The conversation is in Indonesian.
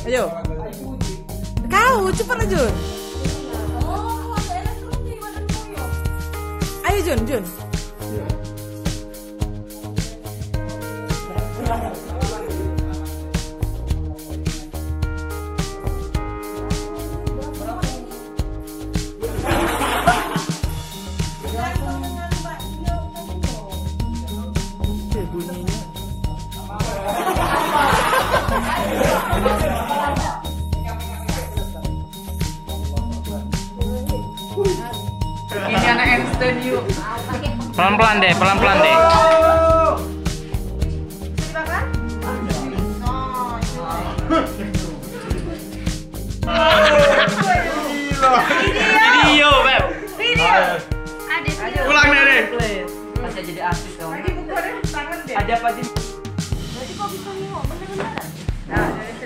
Ayo. Kau cepat lah Jun. Ayo Jun. Ini anak Einstein yuk. Pelan-pelan deh. Video, Beb. Pulang deh. Masih jadi artis dong. Aja Aja apa sih? Berarti kok bisa nengok bener-beneran? Nah, dari